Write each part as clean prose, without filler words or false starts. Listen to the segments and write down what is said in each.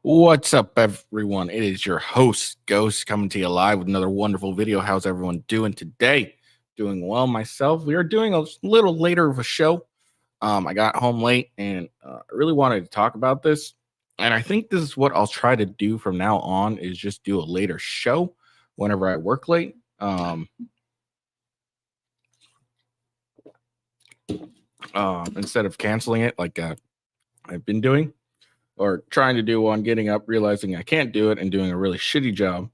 What's up, everyone? It is your host, Ghost, coming to you live with another wonderful video. How's everyone doing today? Doing well myself. We are doing a little later of a show. I got home late and I really wanted to talk about this. And I think this is what I'll try to do from now on is just do a later show whenever I work late. Instead of canceling it like I've been doing. Or trying to do one, getting up, realizing I can't do it, and doing a really shitty job,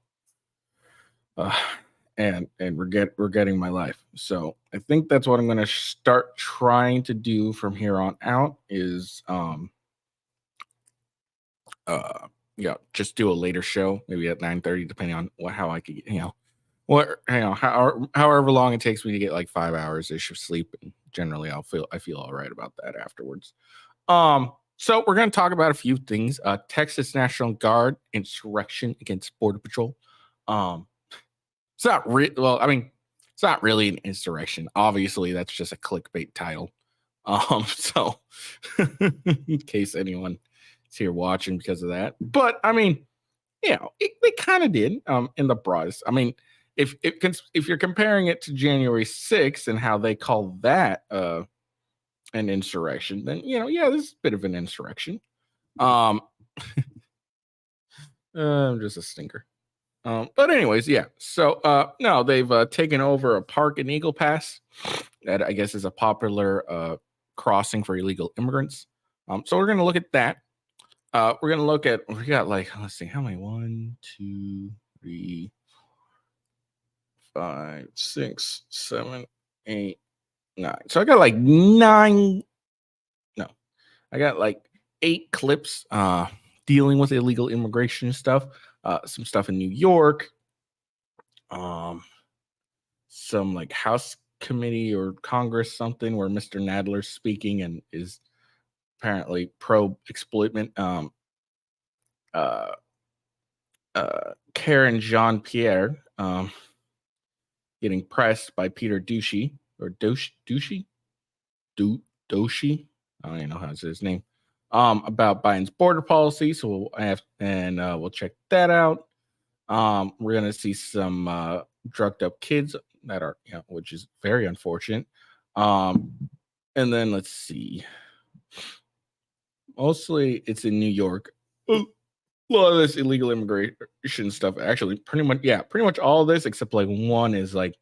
and regretting my life. So I think that's what I'm going to start trying to do from here on out. Is just do a later show, maybe at 9:30, depending on how I could, however long it takes me to get like 5 hours ish of sleep, and generally I feel all right about that afterwards. So we're going to talk about a few things. Texas National Guard insurrection against Border Patrol. It's not it's not really an insurrection. Obviously, that's just a clickbait title. So in case anyone is here watching because of that, but I mean, they kind of did. In the broadest. I mean, if you're comparing it to January 6th and how they call that an insurrection, then yeah, this is a bit of an insurrection. I'm just a stinker. But anyways, yeah. So no, they've taken over a park in Eagle Pass that I guess is a popular crossing for illegal immigrants. So we're gonna look at that. We're gonna look at we got like let's see how many 1, 2, 3, 5, 6, 7, 8, 9. So I got like 9. No, I got like 8 clips dealing with illegal immigration stuff. Some stuff in New York. Some like House committee or Congress something where Mr. Nadler's speaking and is apparently pro exploitment. Uh, Karen Jean Pierre getting pressed by Peter Ducey or Doshi. I don't even know how to say his name. About Biden's border policy. So we'll check that out. We're gonna see some drugged up kids that are, which is very unfortunate. And then let's see. Mostly it's in New York. A lot of this illegal immigration stuff, actually, pretty much all of this, except like one is like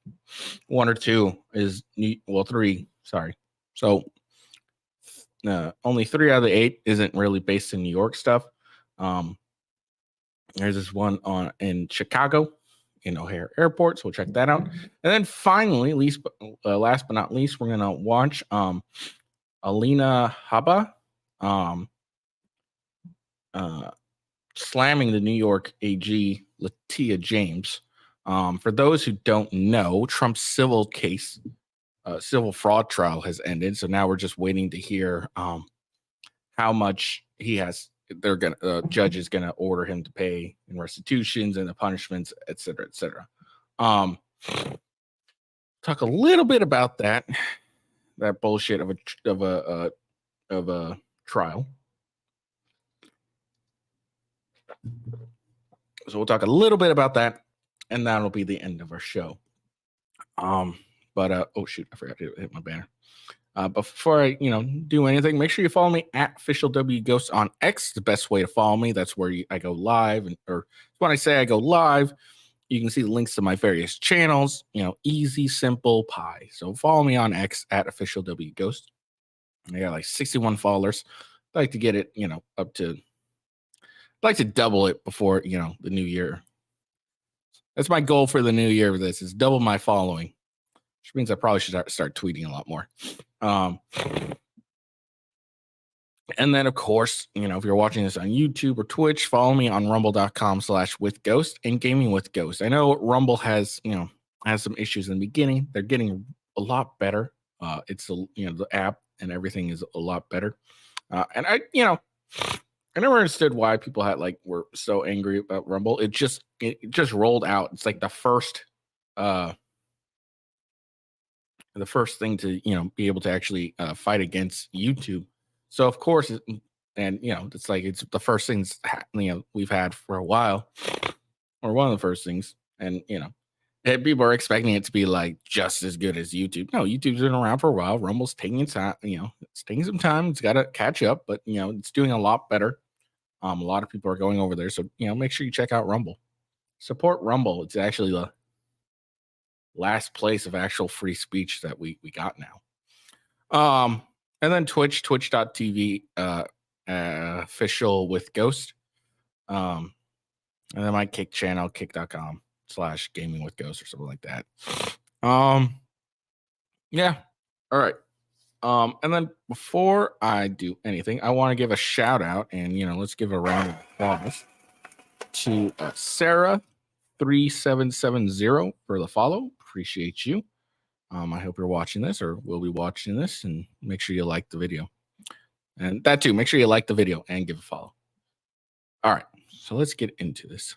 1 or 2 is 3. Sorry. So only 3 out of the 8 isn't really based in New York stuff. There's this one in Chicago, in O'Hare Airport, so we'll check that out. And then finally, last but not least, we're gonna watch Alina Habba slamming the New York AG Letitia James. For those who don't know, Trump's civil fraud trial has ended, so now we're just waiting to hear how much judge is gonna order him to pay in restitutions and the punishments, et cetera, et cetera. Talk a little bit about that bullshit of a trial. So we'll talk a little bit about that, and that'll be the end of our show. But oh shoot, I forgot to hit my banner. Before I, do anything, make sure you follow me at official W Ghost on X. The best way to follow me. That's where I go live, or when I say I go live, you can see the links to my various channels. Easy, simple, pie. So follow me on X at official W Ghost. I got like 61 followers. I'd like to get it, up to. I'd like to double it before the new year. That's my goal for the new year. This is double my following, which means I probably should start tweeting a lot more. And then, of course, if you're watching this on YouTube or Twitch, follow me on rumble.com/withghost and Gaming with Ghost. I know Rumble has some issues in the beginning. They're getting a lot better. It's the app and everything is a lot better. And I never understood why people were so angry about Rumble. It just rolled out. It's like the first thing to be able to actually fight against YouTube. So of course, it's like it's the first things we've had for a while, or one of the first things, and people are expecting it to be like just as good as YouTube. No, YouTube's been around for a while. Rumble's taking time. It's taking some time. It's got to catch up, but it's doing a lot better. A lot of people are going over there, so make sure you check out Rumble. Support Rumble. It's actually the last place of actual free speech that we got now. And then twitch.tv official with Ghost. And then my Kick channel, kick.com/gaming with Ghost or something like that. Yeah. All right. And then before I do anything, I want to give a shout out and let's give a round of applause to Sarah 3770 for the follow. Appreciate you. I hope you're watching this or will be watching this, and make sure you like the video. And that too, make sure you like the video and give a follow. All right, so let's get into this.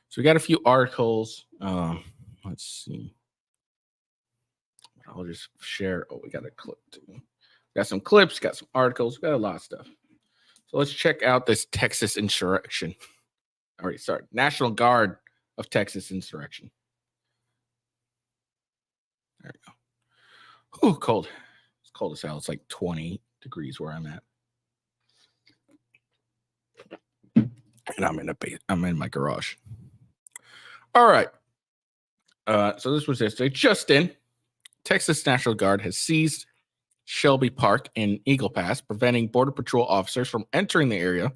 So we got a few articles. Let's see. I'll just share. Oh, we got a clip too. Got some clips, got some articles, got a lot of stuff. So let's check out this Texas insurrection. All right, sorry. National Guard of Texas insurrection. There we go. Oh, cold. It's cold as hell. It's like 20 degrees where I'm at. And I'm in my garage. All right. So this was yesterday. Just in, Texas National Guard has seized Shelby Park in Eagle Pass, preventing Border Patrol officers from entering the area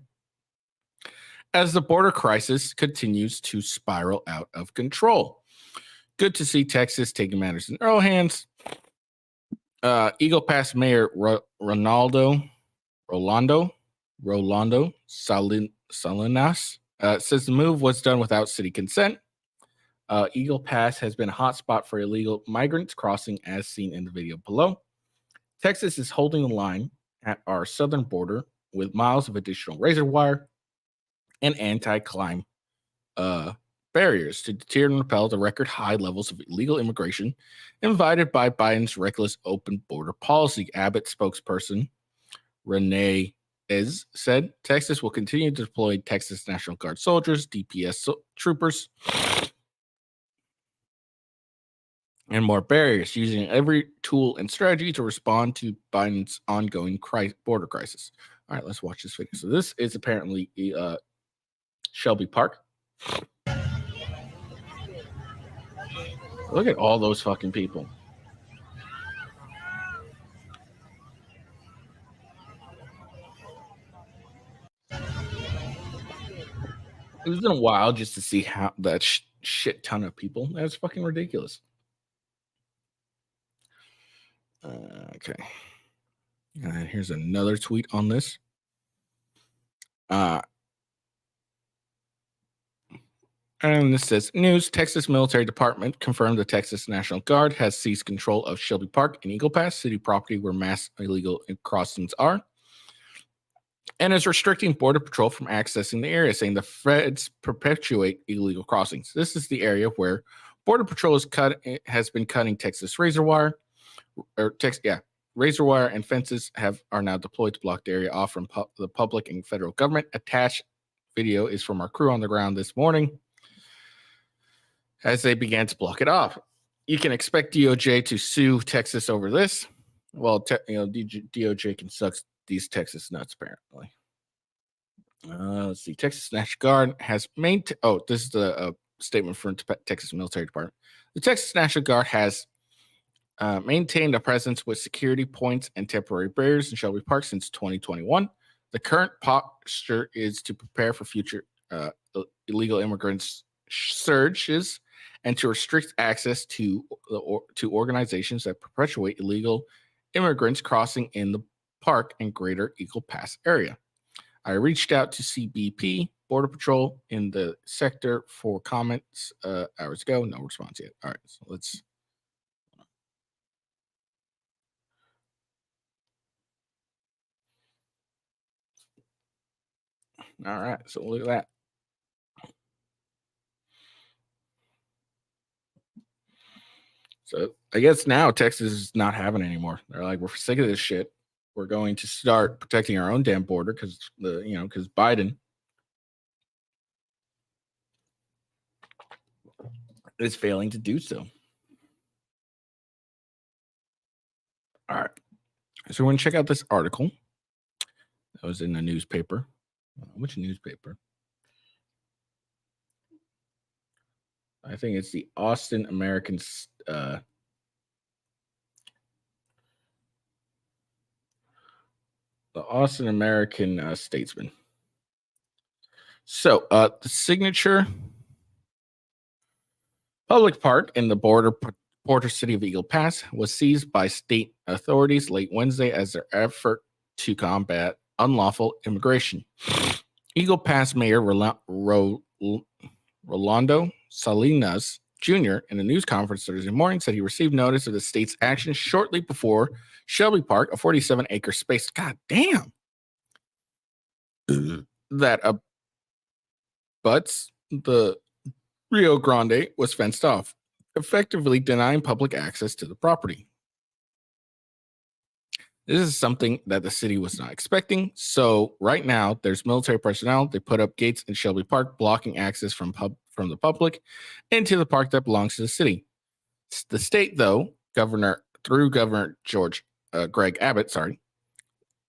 as the border crisis continues to spiral out of control. Good to see Texas taking matters in their own hands. Eagle Pass Mayor Rolando Salinas says the move was done without city consent. Eagle Pass has been a hotspot for illegal migrants crossing, as seen in the video below. Texas is holding the line at our southern border with miles of additional razor wire and anti-climb barriers to deter and repel the record high levels of illegal immigration invited by Biden's reckless open border policy. Abbott spokesperson Renee said Texas will continue to deploy Texas National Guard soldiers, DPS troopers, and more barriers, using every tool and strategy to respond to Biden's ongoing border crisis. All right, let's watch this video. So this is apparently Shelby Park. Look at all those fucking people. It's been a while just to see how that shit ton of people. That's fucking ridiculous. Okay. Here's another tweet on this. And this says, news, Texas Military Department confirmed the Texas National Guard has seized control of Shelby Park in Eagle Pass, city property where mass illegal crossings are, and is restricting Border Patrol from accessing the area, saying the feds perpetuate illegal crossings. This is the area where Border Patrol has been cutting Texas razor wire, razor wire and fences are now deployed to block the area off from the public and federal government. Attached video is from our crew on the ground this morning as they began to block it off. You can expect DOJ to sue Texas over this. Well, DOJ can suck these Texas nuts, apparently. Let's see. Texas National Guard has maintained. Oh, this is the statement from Texas Military Department. The Texas National Guard has maintained a presence with security points and temporary barriers in Shelby Park since 2021. The current posture is to prepare for future illegal immigrants surges and to restrict access to organizations that perpetuate illegal immigrants crossing in the park and greater Eagle Pass area. I reached out to CBP, Border Patrol in the sector for comments hours ago. No response yet. All right, so let's. All right, so look at that. So I guess now Texas is not having it anymore. They're like, we're sick of this shit. We're going to start protecting our own damn border because because Biden is failing to do so. All right. So we're going to check out this article that was in the newspaper. Which newspaper? I think it's the Austin American the Austin American Statesman. So the signature public park in the border city of Eagle Pass was seized by state authorities late Wednesday as their effort to combat unlawful immigration. Eagle Pass Mayor Rolando Salinas Jr. in a news conference Thursday morning said he received notice of the state's action shortly before Shelby Park, a 47-acre space, god damn, that abuts the Rio Grande was fenced off, effectively denying public access to the property. This is something that the city was not expecting. So right now, there's military personnel. They put up gates in Shelby Park, blocking access from the public into the park that belongs to the city. The state, though, Governor George Greg Abbott, sorry,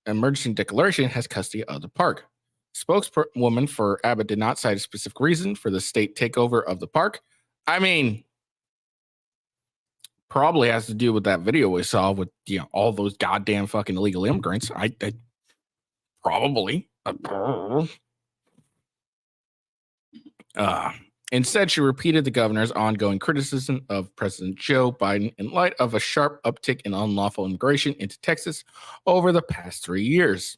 emergency declaration has custody of the park. Spokeswoman for Abbott did not cite a specific reason for the state takeover of the park. I mean, probably has to do with that video we saw with all those goddamn fucking illegal immigrants. I probably. Instead, she repeated the governor's ongoing criticism of President Joe Biden in light of a sharp uptick in unlawful immigration into Texas over the past 3 years.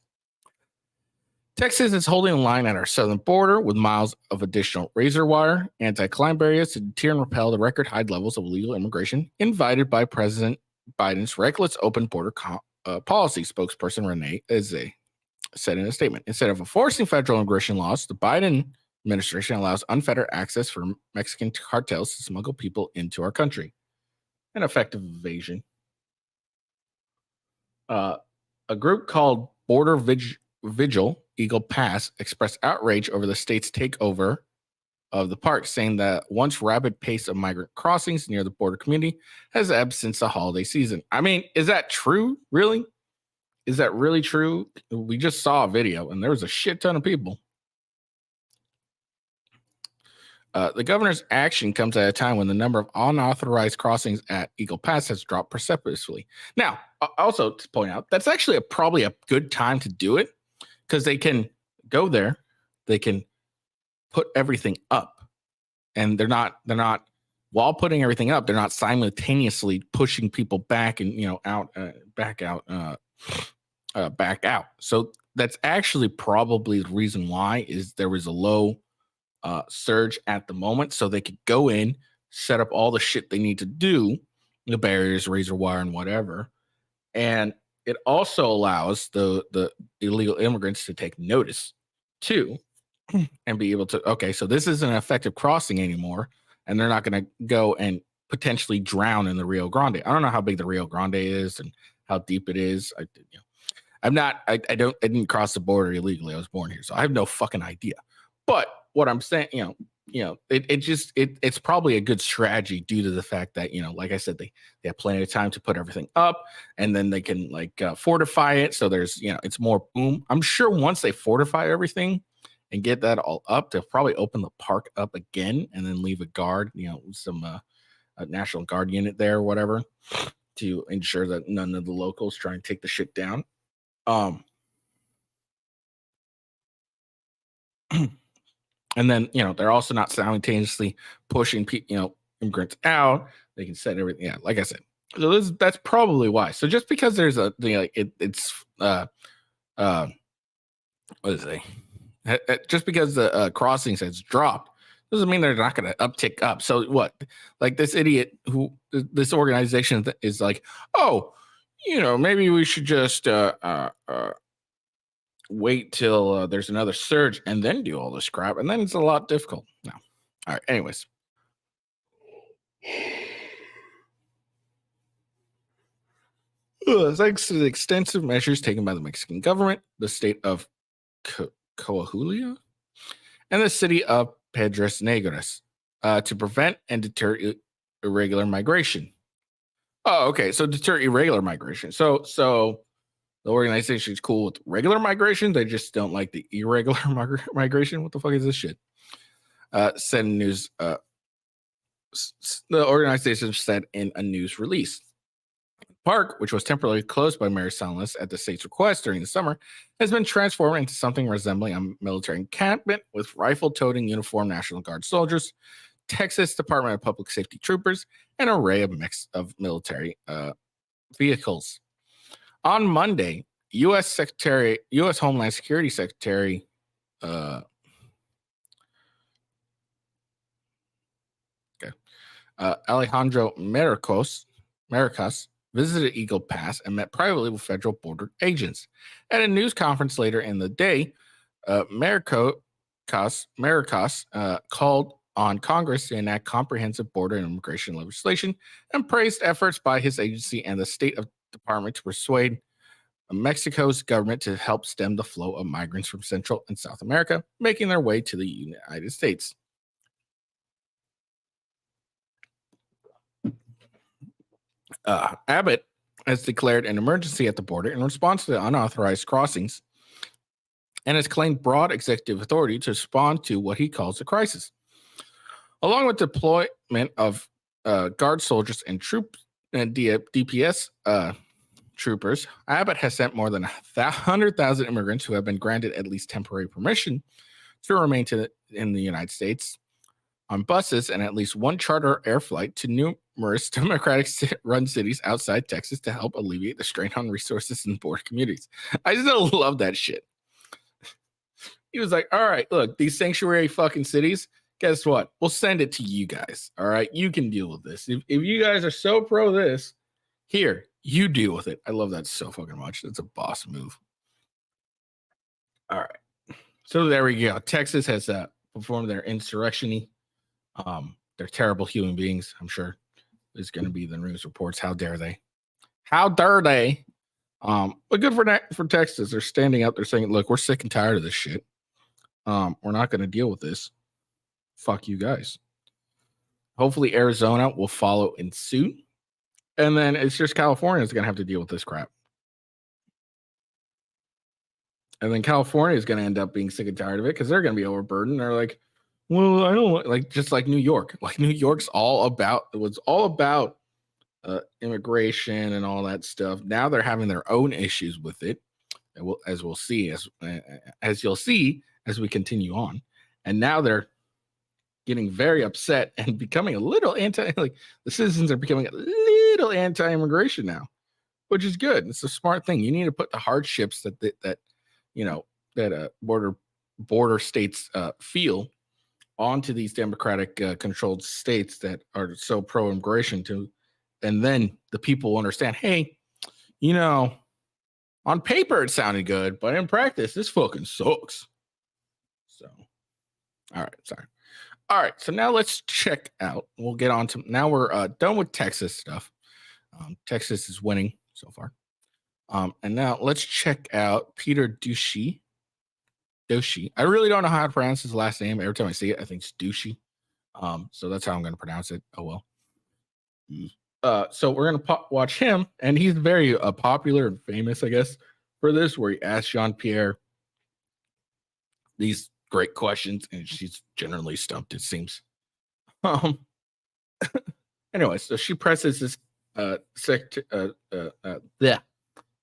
Texas is holding the line at our southern border with miles of additional razor wire, anti-climb barriers to deter and repel the record high levels of illegal immigration invited by President Biden's reckless open border policy, spokesperson Renee Eze said in a statement. Instead of enforcing federal immigration laws, the Biden administration allows unfettered access for Mexican cartels to smuggle people into our country. An effective invasion. A group called Border Vigil Eagle Pass expressed outrage over the state's takeover of the park, saying that once rapid pace of migrant crossings near the border community has ebbed since the holiday season. I mean, is that true? Really? Is that really true? We just saw a video and there was a shit ton of people. The governor's action comes at a time when the number of unauthorized crossings at Eagle Pass has dropped precipitously. Now, also to point out, that's actually probably a good time to do it because they can go there, they can put everything up, and they're not while putting everything up, they're not simultaneously pushing people back and back out. So that's actually probably the reason why is there was a low surge at the moment, so they could go in, set up all the shit they need to do, the barriers, razor wire, and whatever. And it also allows the illegal immigrants to take notice too, and be able to, okay, so this isn't an effective crossing anymore, and they're not going to go and potentially drown in the Rio Grande. I don't know how big the Rio Grande is and how deep it is. I didn't cross the border illegally. I was born here, so I have no fucking idea. But what I'm saying, it's probably a good strategy due to the fact that, like I said, they have plenty of time to put everything up, and then they can fortify it. So there's, it's more boom. I'm sure once they fortify everything and get that all up, they'll probably open the park up again and then leave a guard, some a National Guard unit there or whatever to ensure that none of the locals try and take the shit down. And then, they're also not simultaneously pushing immigrants out. They can set everything. Yeah, like I said. So that's probably why. So just because there's what is it? Just because the crossings has dropped doesn't mean they're not going to uptick up. So what? Like this idiot this organization is like, oh, maybe we should just wait till there's another surge and then do all this crap, and then it's a lot difficult. No. All right. Anyways. Thanks to the extensive measures taken by the Mexican government, the state of Coahuila, and the city of Piedras Negras to prevent and deter irregular migration. Oh, okay. So deter irregular migration. So the organization is cool with regular migration. They just don't like the irregular migration. What the fuck is this shit? Said news. The organization said in a news release. The park, which was temporarily closed by Mayor Salas at the state's request during the summer, has been transformed into something resembling a military encampment with rifle-toting uniformed National Guard soldiers, Texas Department of Public Safety troopers, and an array of military vehicles. On Monday, U.S. Homeland Security Secretary Alejandro Mayorkas visited Eagle Pass and met privately with federal border agents. At a news conference later in the day, Mayorkas called on Congress to enact comprehensive border and immigration legislation and praised efforts by his agency and the State Department to persuade Mexico's government to help stem the flow of migrants from Central and South America, making their way to the United States. Abbott has declared an emergency at the border in response to the unauthorized crossings and has claimed broad executive authority to respond to what he calls a crisis. Along with deployment of Guard soldiers and DPS troopers, Abbott has sent more than 100,000 immigrants who have been granted at least temporary permission to remain in the United States on buses and at least one charter air flight to numerous Democratic-run cities outside Texas to help alleviate the strain on resources in border communities. I just love that shit. He was like, all right, look, these sanctuary fucking cities, guess what? We'll send it to you guys. All right, you can deal with this. If you guys are so pro this, here, you deal with it. I love that so fucking much. That's a boss move. All right. So there we go. Texas has performed their insurrection. They're terrible human beings, I'm sure. Is going to be the news reports. How dare they? How dare they? But good for Texas. They're standing up. They're saying, look, we're sick and tired of this shit. We're not going to deal with this. Fuck you guys. Hopefully Arizona will follow in suit. And then it's just California is going to have to deal with this crap. And then California is going to end up being sick and tired of it because they're going to be overburdened. They're like, well, I don't like, just like New York. Like New York's all about, it was all about immigration and all that stuff. Now they're having their own issues with it. As we'll see, as you'll see as we continue on. And now they're getting very upset and becoming a little the citizens are becoming a little anti-immigration now, which is good. It's a smart thing. You need to put the hardships that border states feel onto these democratic controlled states that are so pro-immigration and then the people understand, hey, on paper it sounded good, but in practice this fucking sucks. So, all right, sorry. All right, so now let's check out. We'll get on to now we're done with Texas stuff. Texas is winning so far. And now let's check out Peter Ducey. I really don't know how to pronounce his last name. Every time I see it, I think it's Ducey. So that's how I'm going to pronounce it. Oh well. So we're going to watch him, and he's very popular and famous, I guess, for this, where he asks Jean-Pierre these great questions, and she's generally stumped, it seems. Anyway, so she presses this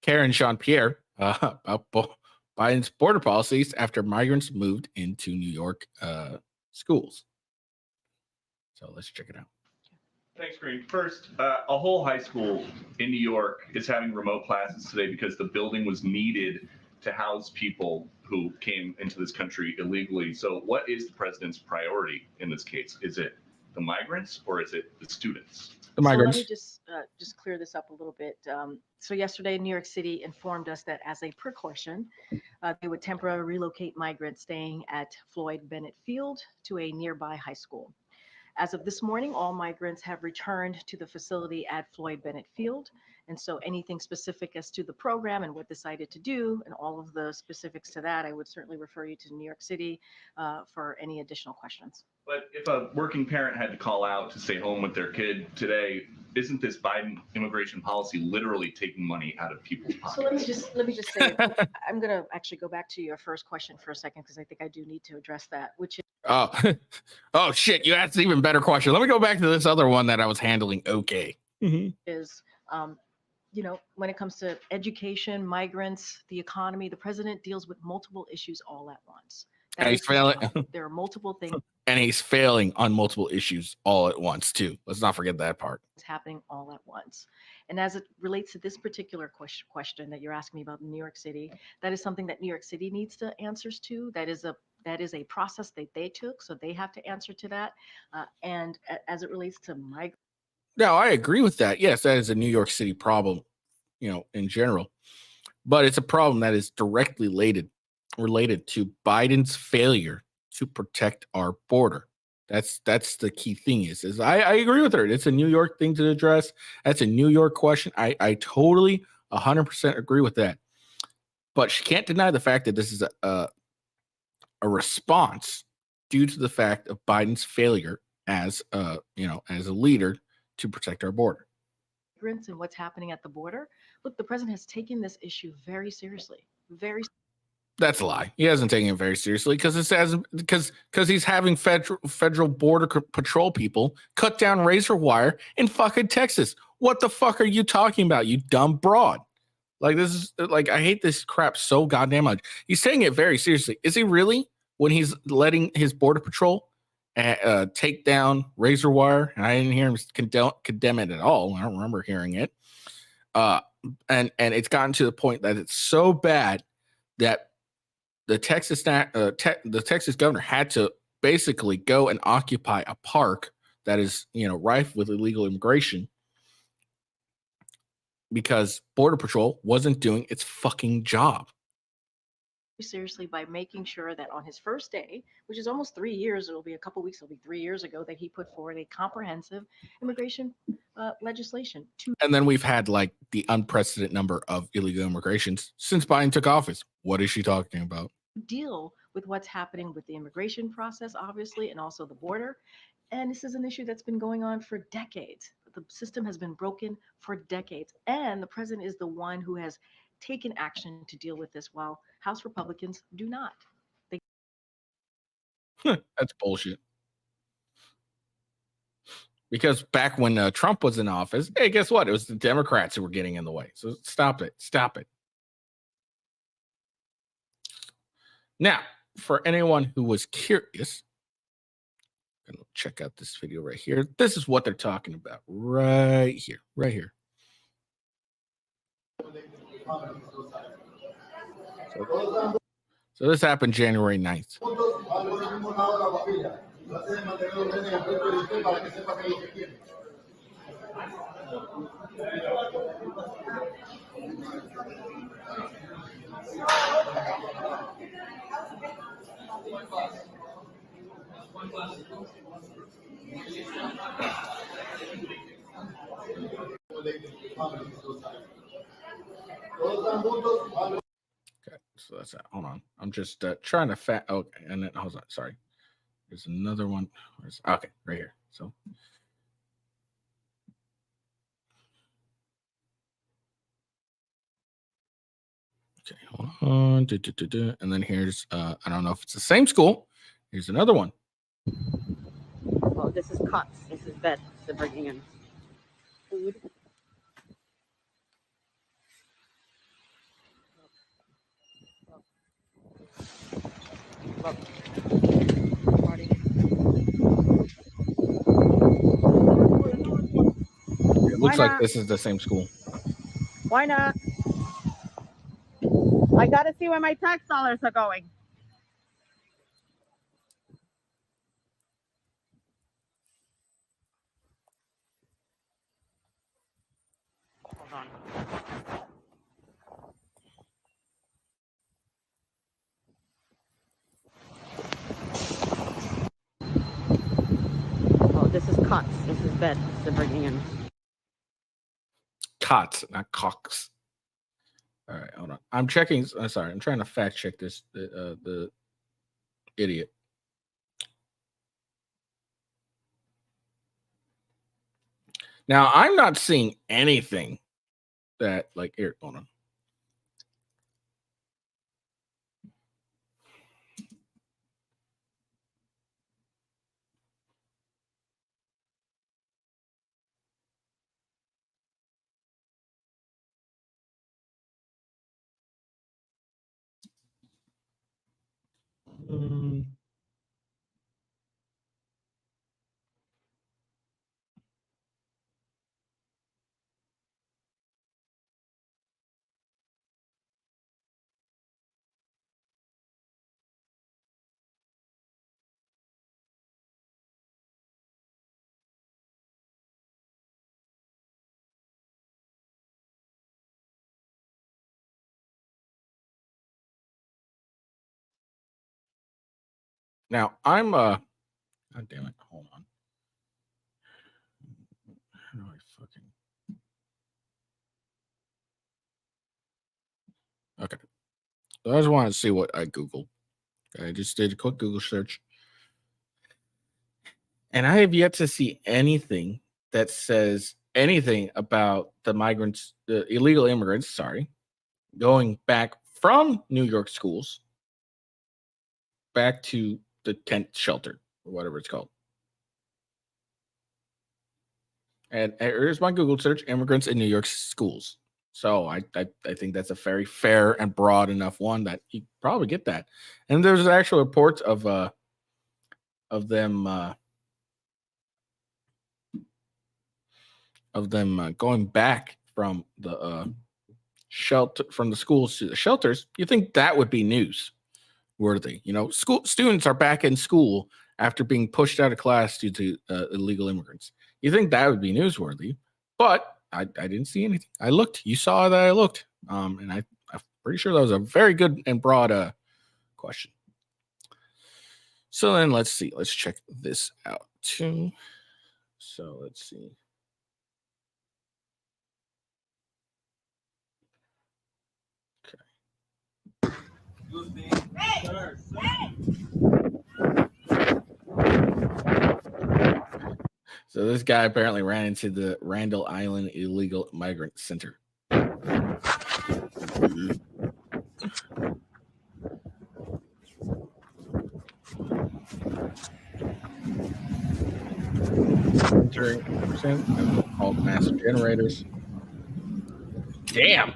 Karen Jean-Pierre about Biden's border policies after migrants moved into New York schools. So let's check it out. Thanks, Green. First, a whole high school in New York is having remote classes today because the building was needed to house people who came into this country illegally. So what is the president's priority in this case? Is it the migrants or is it the students? The migrants. So let me just clear this up a little bit. So yesterday, New York City informed us that as a precaution, they would temporarily relocate migrants staying at Floyd Bennett Field to a nearby high school. As of this morning, all migrants have returned to the facility at Floyd Bennett Field. And so anything specific as to the program and what decided to do and all of the specifics to that, I would certainly refer you to New York City for any additional questions. But if a working parent had to call out to stay home with their kid today, isn't this Biden immigration policy literally taking money out of people's pockets? So let me just say, I'm going to actually go back to your first question for a second, because I think I do need to address that, which is. Oh shit! You asked an even better question. Let me go back to this other one that I was handling. Okay. Is when it comes to education, migrants, the economy, the president deals with multiple issues all at once. And he's failing. There are multiple things. And he's failing on multiple issues all at once too. Let's not forget that part. It's happening all at once. And as it relates to this particular question that you're asking me about in New York City, that is something that New York City needs to answers to. That is a process that they took, so they have to answer to that. And as it relates to migrants. No, I agree with that. Yes, that is a New York City problem, in general. But it's a problem that is directly related to Biden's failure to protect our border. That's the key thing is I agree with her. It's a New York thing to address. That's a New York question. I totally 100% agree with that. But she can't deny the fact that this is a response due to the fact of Biden's failure as a leader to protect our border. immigrants and what's happening at the border. Look, the president has taken this issue very seriously. That's a lie. He hasn't taken it very seriously because he's having federal border patrol people cut down razor wire in fucking Texas. What the fuck are you talking about, you dumb broad? Like, this is like, I hate this crap so goddamn much. He's taking it very seriously. Is he really? When he's letting his border patrol take down razor wire, and I didn't hear him condemn it at all. I don't remember hearing it. And it's gotten to the point that it's so bad that the Texas governor had to basically go and occupy a park that is, rife with illegal immigration because Border Patrol wasn't doing its fucking job. Seriously, by making sure that on his first day, which is almost 3 years, it'll be a couple weeks, it'll be 3 years ago that he put forward a comprehensive immigration legislation. And then we've had like the unprecedented number of illegal immigrations since Biden took office. What is she talking about? Deal with what's happening with the immigration process, obviously, and also the border. And this is an issue that's been going on for decades. The system has been broken for decades. And the president is the one who has taken action to deal with this while House Republicans do not. That's bullshit. Because back when Trump was in office, hey, guess what? It was the Democrats who were getting in the way. So stop it. Stop it. Now, for anyone who was curious, check out this video right here. This is what they're talking about right here, right here. So this happened January 9th. Okay, so that's it. Hold on. I'm just trying to okay, and then hold on. Sorry. There's another one. Okay, right here. So okay, hold on. And then here's I don't know if it's the same school. Here's another one. Well, this is cots. This is beds. They're bringing in food. Look. It looks like this is the same school. Why not? I gotta see where my tax dollars are going. Hold on. Oh, this is cots. This is beds. They're bringing in Cots, not cocks. All right, hold on. I'm checking. Sorry, I'm trying to fact check this. The idiot. Now I'm not seeing anything that like here. Hold on. Now I'm God damn it. Hold on. How do I fucking okay. So I just want to see what I Googled. I just did a quick Google search. And I have yet to see anything that says anything about the migrants, the illegal immigrants, sorry, going back from New York schools back to the tent shelter or whatever it's called. And here's my Google search: immigrants in New York schools. So I think that's a very fair and broad enough one that you probably get that. And there's actual reports of them going back from the shelter, from the schools to the shelters. You think that would be news worthy? You know, school students are back in school after being pushed out of class due to illegal immigrants. You think that would be newsworthy, but I didn't see anything. I looked. You saw that I looked, and I'm pretty sure that was a very good and broad question. So then let's see. Let's check this out too. So let's see. So this guy apparently ran into the Randall Island Illegal Migrant Center. Entering % called master generators. Damn.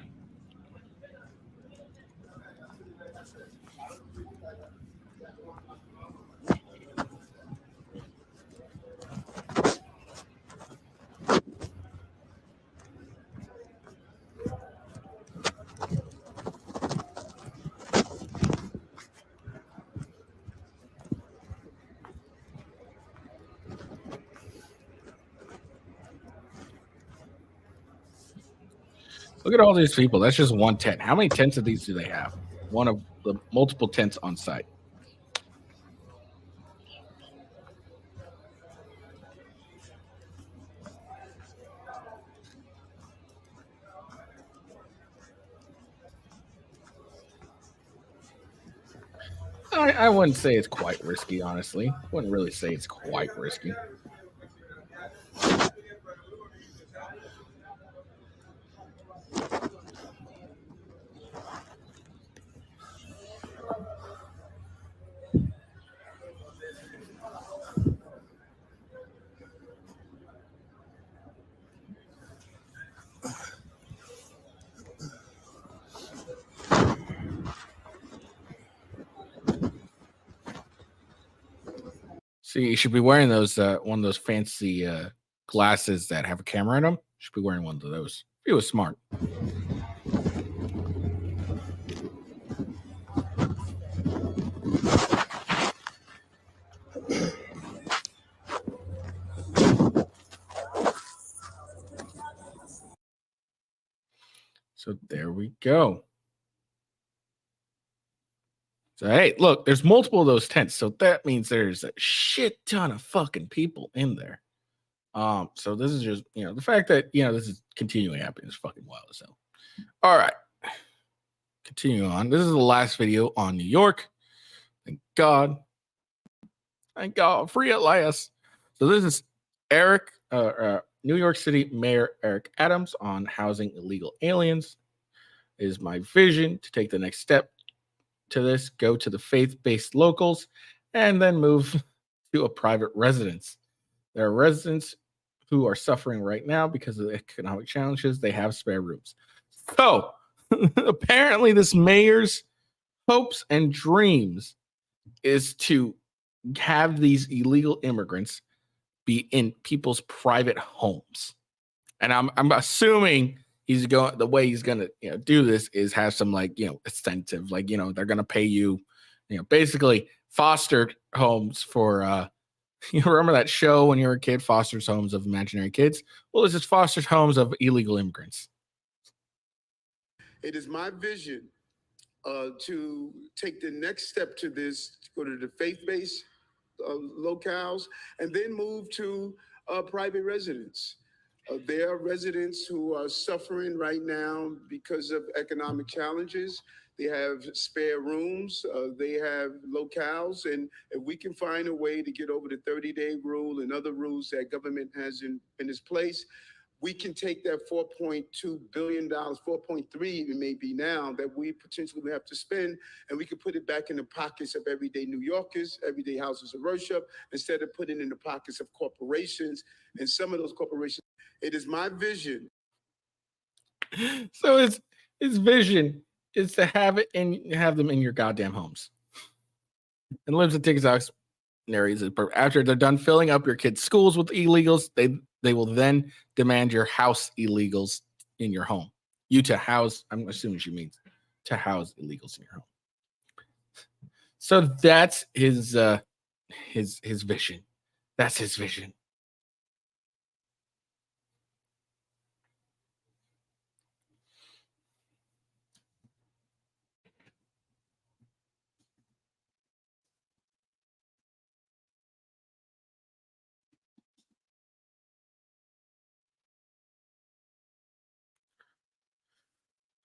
Look at all these people. That's just one tent. How many tents of these do they have? One of the multiple tents on site. I wouldn't say it's quite risky, honestly. Wouldn't really say it's quite risky. See, you should be wearing those one of those fancy glasses that have a camera in them. You should be wearing one of those. He was smart. So there we go. So hey, look, there's multiple of those tents. So that means there's a shit ton of fucking people in there. So this is just, you know, the fact that, you know, this is continuing happening is fucking wild as hell. All right. Continuing on. This is the last video on New York. Thank God. Thank God. Free at last. So this is Eric, New York City Mayor Eric Adams on housing illegal aliens. It is my vision to take the next step to this, go to the faith-based locals, and then move to a private residence. There are residents who are suffering right now because of the economic challenges. They have spare rooms. So apparently this mayor's hopes and dreams is to have these illegal immigrants be in people's private homes. And I'm assuming he's going, the way he's going to, you know, do this is have some, like, you know, incentive, like, you know, they're going to pay you, you know, basically fostered homes for, you remember that show when you were a kid, Foster's Homes of Imaginary Kids? Well, this is Foster's Homes of Illegal Immigrants. It is my vision to take the next step to this, to go to the faith-based locales, and then move to private residence. There are residents who are suffering right now because of economic challenges. They have spare rooms, they have locales, and if we can find a way to get over the 30-day rule and other rules that government has in its place, we can take that $4.2 billion, 4.3 it may be now, that we potentially have to spend, and we could put it back in the pockets of everyday New Yorkers, everyday houses of worship, instead of putting it in the pockets of corporations. And some of those corporations, it is my vision. So his vision is to have it and have them in your goddamn homes. And lives in TikTok's areas. After they're done filling up your kids' schools with illegals, they will then demand your house illegals in your home. You to house, I'm assuming she means to house illegals in your home. So that's his vision. That's his vision.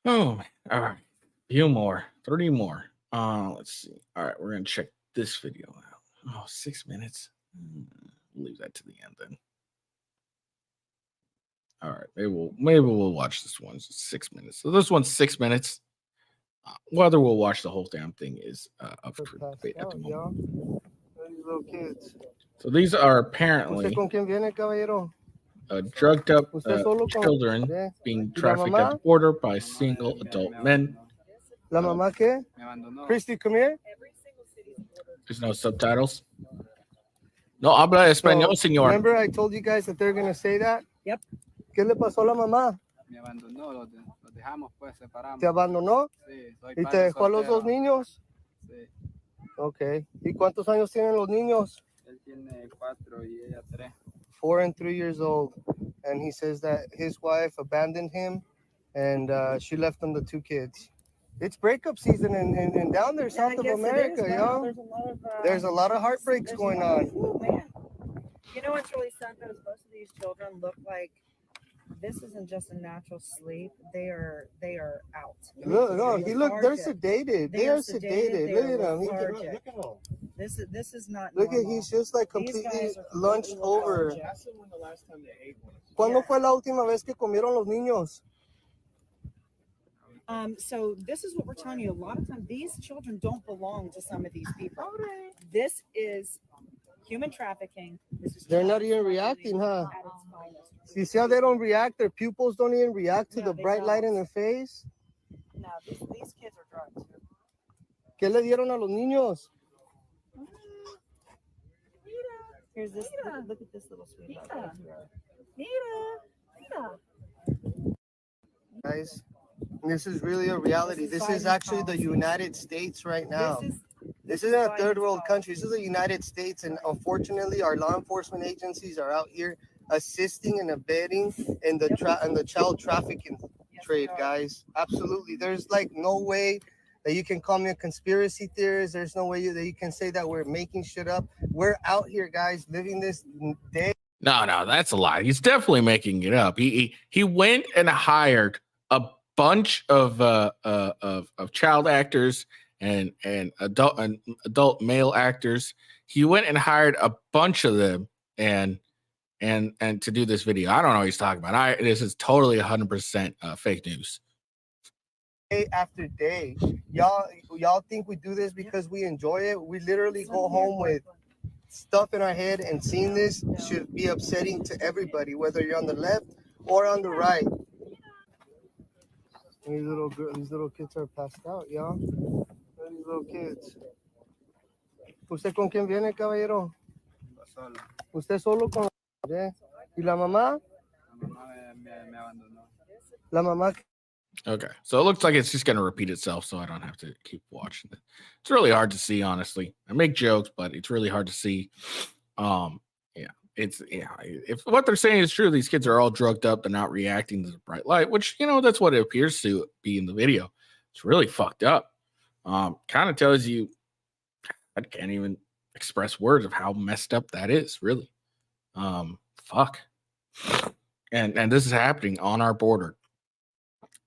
Oh, all right. Few more. 3 more. Let's see. All right, we're gonna check this video out. Oh, 6 minutes. Leave that to the end then. All right, maybe we'll watch this one. 6 minutes. So this one's 6 minutes. Whether we'll watch the whole damn thing is up for debate at the moment. These little kids. So these are apparently ¿Usted con quién viene, caballero? drugged up ¿Usted solo con children ¿Eh? being ¿Y la trafficked at mamá? the border by single adult men. ¿La mamá qué? Christy, come here. There's no subtitles. No habla español, So, señor. remember I told you guys that they're going to say that? Yep. ¿Qué le pasó a la mamá? Me abandonó, los dejamos, pues separamos. ¿Te abandonó? Sí, soy ¿Y te padre dejó a los soltero. dos niños? Sí, Ok. ¿Y cuántos años tienen los niños? él tiene 4 y ella 3. 4 and 3 years old. And he says that his wife abandoned him and she left him the 2 kids. It's breakup season in down there, South of America, yo. There's a lot of heartbreaks going on. Ooh, man. You know what's really sad though is most of these children look like this isn't just a natural sleep. They are out. Look, they're Lethargic. sedated. They are sedated. Look at him. Lethargic. This is not Look at normal. he's just like These completely guys are lunched over. lethargic. ¿Cuándo fue la última vez que comieron los niños? So this is what we're telling you. A lot of times, these children don't belong to some of these people. This is human trafficking. This is They're not child even smuggling reacting, huh? at its finest. You see how they don't react? Their pupils don't even react to No, the they bright light in don't. their face. No, these kids are drugged. ¿Qué le dieron a los niños? Here's this. Look at this little sweetheart right here. Guys, this is really a reality. This is actually the United States right now. This isn't a third world country. This is the United States. And unfortunately, our law enforcement agencies are out here assisting and abetting in the child trafficking trade, guys. Absolutely. There's like no way that you can call me a conspiracy theorist. There's no way that you can say that we're making shit up. We're out here, guys, living this day. No, that's a lie. He's definitely making it up. He went and hired a bunch of child actors and adult male actors. He went and hired a bunch of them and to do this video. I don't know what he's talking about. This is totally 100% fake news. Day after day, y'all think we do this because we enjoy it? We literally go home with stuff in our head, and seeing this should be upsetting to everybody, whether you're on the left or on the right. These little kids are passed out, y'all. These little kids. ¿Usted con quién viene, caballero? Solo. ¿Usted solo con la... ¿Y la mamá? La mamá me abandonó. La mamá. Okay, so it looks like it's just going to repeat itself, so I don't have to keep watching it. It's really hard to see, honestly. I make jokes, but it's really hard to see. If what they're saying is true, these kids are all drugged up, they're not reacting to the bright light, which, that's what it appears to be in the video. It's really fucked up. Kind of tells you, I can't even express words of how messed up that is, really. Fuck. And this is happening on our border.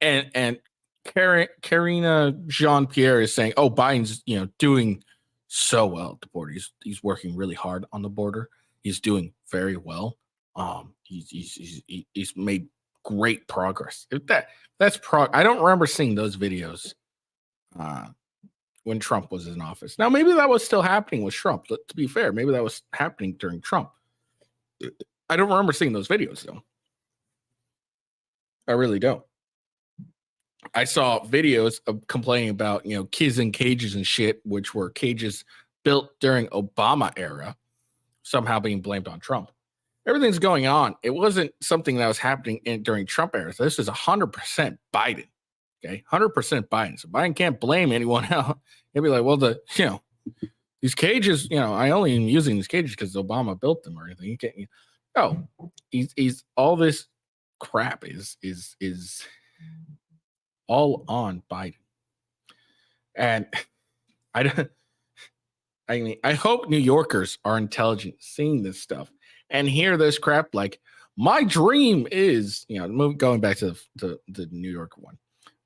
And Karina Jean-Pierre is saying, oh, Biden's, doing so well at the border. He's working really hard on the border. He's doing very well. He's made great progress. If that's I don't remember seeing those videos when Trump was in office. Now maybe that was still happening with Trump. To be fair, maybe that was happening during Trump. I don't remember seeing those videos though. I really don't. I saw videos of complaining about, kids in cages and shit, which were cages built during Obama era, somehow being blamed on Trump. Everything's going on. It wasn't something that was happening during Trump era. So this is 100% Biden. Okay, 100% Biden. So Biden can't blame anyone else. He'll be like, well, these cages, I only am using these cages because Obama built them or anything. You can't. He's all this crap is all on Biden. And I hope New Yorkers are intelligent seeing this stuff and hear this crap. Like, my dream is, going back to the New York one.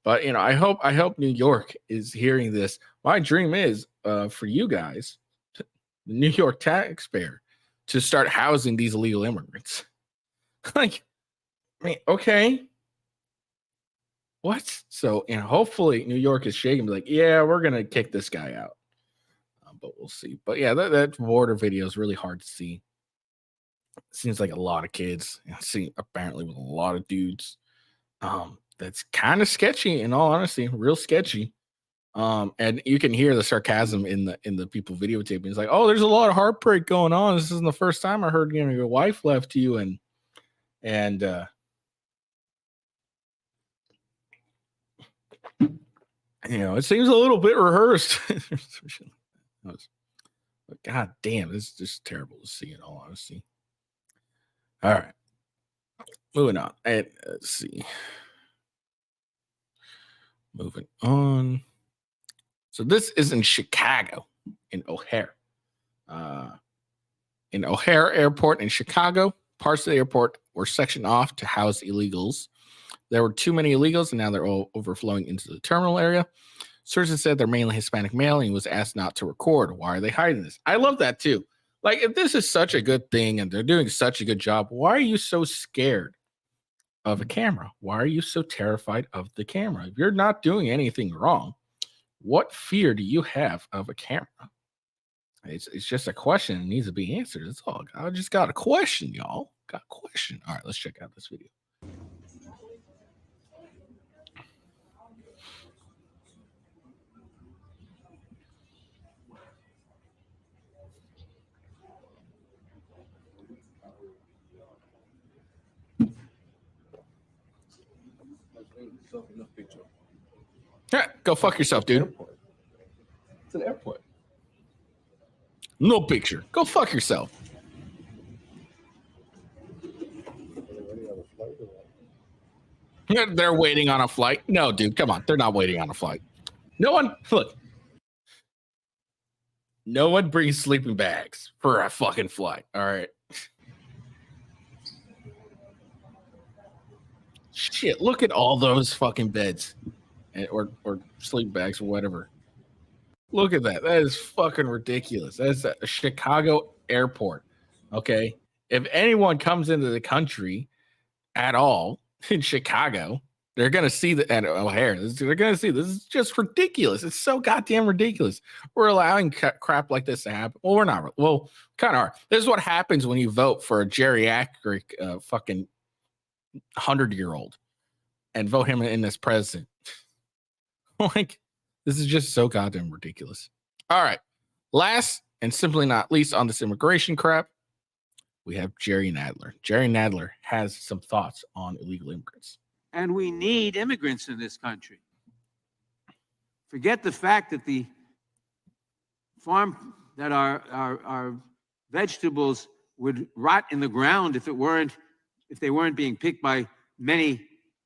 But, I hope New York is hearing this. My dream is for you guys, the New York taxpayer, to start housing these illegal immigrants. Okay. What? So, hopefully New York is shaking, be like, yeah, we're going to kick this guy out. But we'll see. But yeah, that border video is really hard to see. Seems like a lot of kids. Apparently with a lot of dudes. That's kind of sketchy, in all honesty, real sketchy. And you can hear the sarcasm in the people videotaping. It's like, oh, there's a lot of heartbreak going on. This isn't the first time I heard, your wife left you, and it seems a little bit rehearsed. But God damn, it's just terrible to see, in all honesty. All right, moving on. And let's see. Moving on. So this is in Chicago, in O'Hare. In O'Hare Airport in Chicago, parts of the airport were sectioned off to house illegals. There were too many illegals, and now they're all overflowing into the terminal area. Sources said they're mainly Hispanic male, and he was asked not to record. Why are they hiding this? I love that too. Like, if this is such a good thing and they're doing such a good job, why are you so scared of a camera? Why are you so terrified of the camera? If you're not doing anything wrong, what fear do you have of a camera? It's just a question that needs to be answered. That's all. I just got a question, y'all. Got a question. All right, let's check out this video. Yeah, go fuck yourself, dude. It's an airport. No picture. Go fuck yourself. They're waiting on a flight. No, dude, come on. They're not waiting on a flight. No one brings sleeping bags for a fucking flight. All right. Shit, look at all those fucking beds or sleep bags or whatever. Look at that. That is fucking ridiculous. That's a Chicago airport. Okay. If anyone comes into the country at all in Chicago, they're going to see that at O'Hare. They're going to see this is just ridiculous. It's so goddamn ridiculous. We're allowing crap like this to happen. Well, we're not. Well, kind of are. This is what happens when you vote for a geriatric fucking 100-year-old and vote him in as president. Like, this is just so goddamn ridiculous. All right. Last and simply not least on this immigration crap, we have Jerry Nadler. Jerry Nadler has some thoughts on illegal immigrants. And we need immigrants in this country. Forget the fact that the farm, that our vegetables would rot in the ground if they weren't being picked by many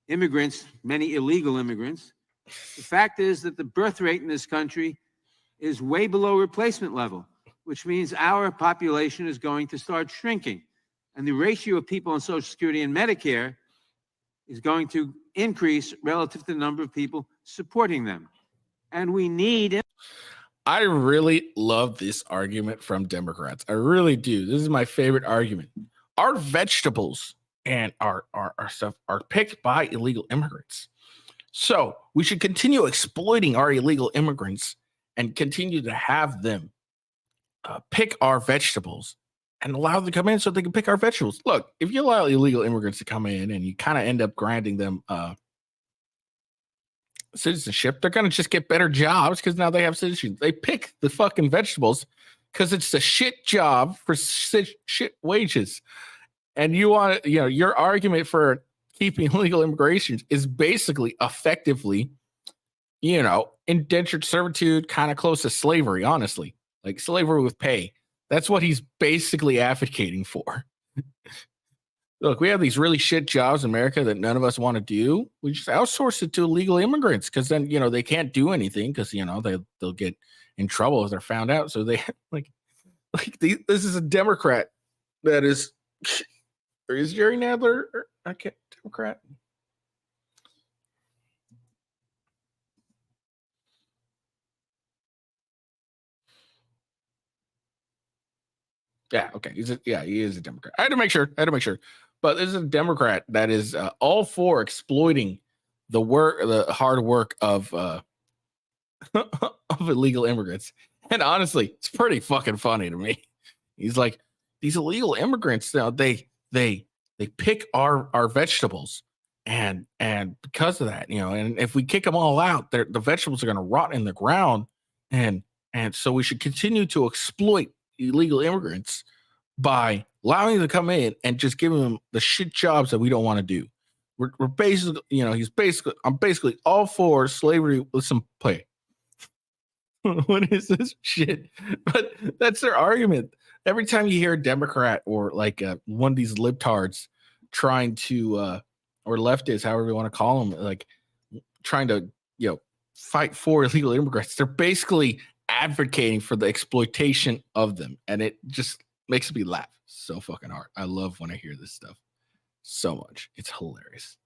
immigrants, many illegal immigrants. The fact is that the birth rate in this country is way below replacement level, which means our population is going to start shrinking. And the ratio of people on Social Security and Medicare is going to increase relative to the number of people supporting them. And we need... I really love this argument from Democrats. I really do. This is my favorite argument. our vegetables and our stuff are picked by illegal immigrants. So we should continue exploiting our illegal immigrants and continue to have them pick our vegetables and allow them to come in so they can pick our vegetables. Look, if you allow illegal immigrants to come in and you kind of end up granting them citizenship, they're going to just get better jobs because now they have citizenship. They pick the fucking vegetables because it's the shit job for shit wages. And you want to, your argument for keeping illegal immigration is basically effectively, indentured servitude, kind of close to slavery, honestly, like slavery with pay. That's what he's basically advocating for. Look, we have these really shit jobs in America that none of us want to do. We just outsource it to illegal immigrants because then, they can't do anything because, they'll get in trouble if they're found out. So they this is a Democrat that is, or is Jerry Nadler a Democrat? Yeah, okay. He is a Democrat. I had to make sure. But this is a Democrat that is all for exploiting the hard work of of illegal immigrants. And honestly, it's pretty fucking funny to me. He's like, these illegal immigrants now they pick our vegetables, and because of that, and if we kick them all out, the vegetables are going to rot in the ground, and so we should continue to exploit illegal immigrants by allowing them to come in and just giving them the shit jobs that we don't want to do. We're basically, I'm basically all for slavery with some pay. What is this shit? But that's their argument. Every time you hear a Democrat or like one of these libtards trying to, or leftists, however you want to call them, like trying to, fight for illegal immigrants, they're basically advocating for the exploitation of them. And it just makes me laugh so fucking hard. I love when I hear this stuff so much. It's hilarious.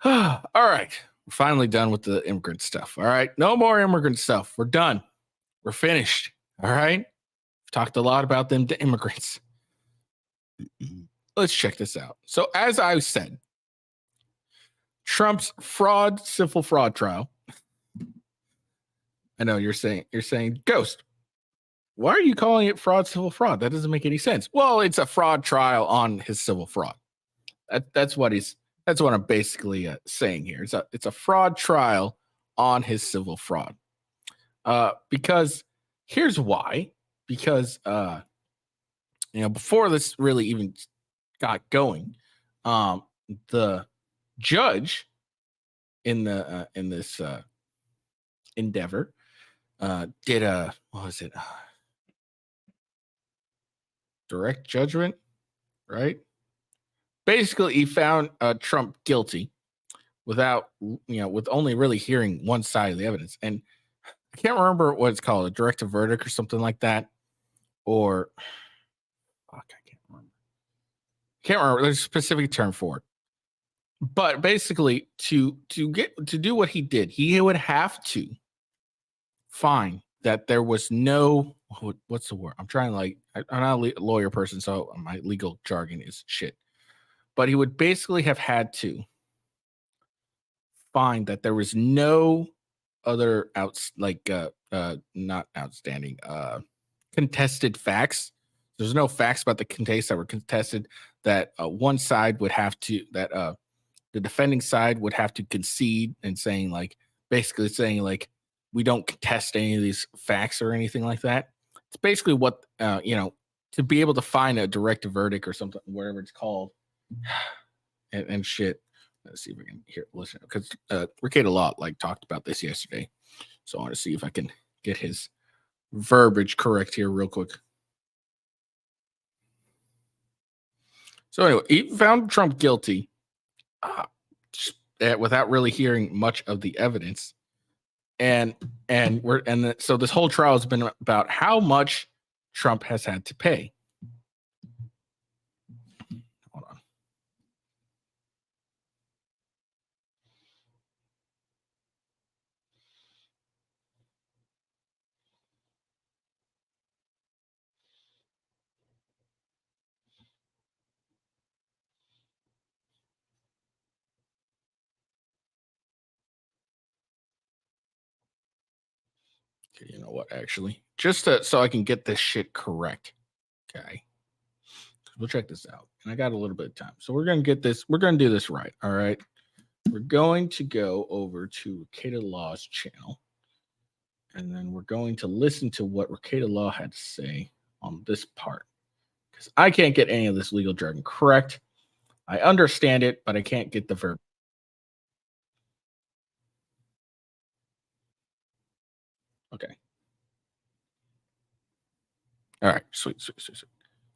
All right. We're finally done with the immigrant stuff. All right. No more immigrant stuff. We're done. We're finished. All right. We've talked a lot about them to immigrants. Let's check this out. So, as I said, Trump's civil fraud trial. I know you're saying, Ghost, why are you calling it civil fraud? That doesn't make any sense. Well, it's a fraud trial on his civil fraud. That's what I'm basically saying here. It's a fraud trial on his civil fraud. Because here's why. Because before this really even got going, the judge in this endeavor did what was it? Direct judgment, right? Basically, he found Trump guilty without, with only really hearing one side of the evidence. And I can't remember what it's called, a directive verdict or something like that. Or, fuck, I can't remember. There's a specific term for it. But basically, to do what he did, he would have to find that there was no, what's the word? I'm not a lawyer person, so my legal jargon is shit. But he would basically have had to find that there was no other not outstanding contested facts. There's no facts about the case that were contested that one side would have to the defending side would have to concede and basically saying we don't contest any of these facts or anything like that. It's basically what to be able to find a direct verdict or something, whatever it's called. And shit. Let's see if we can listen, because Ricada Lott talked about this yesterday, so I want to see if I can get his verbiage correct here real quick. So anyway, he found Trump guilty without really hearing much of the evidence, and so this whole trial has been about how much Trump has had to pay. Okay, you know what? Actually, just to, so I can get this shit correct. Okay, we'll check this out. And I got a little bit of time, so we're gonna get this. We're gonna do this right. All right. We're going to go over to Ricada Law's channel, and then we're going to listen to what Ricada Law had to say on this part, because I can't get any of this legal jargon correct. I understand it, but I can't get the verb. Okay. All right. Sweet. So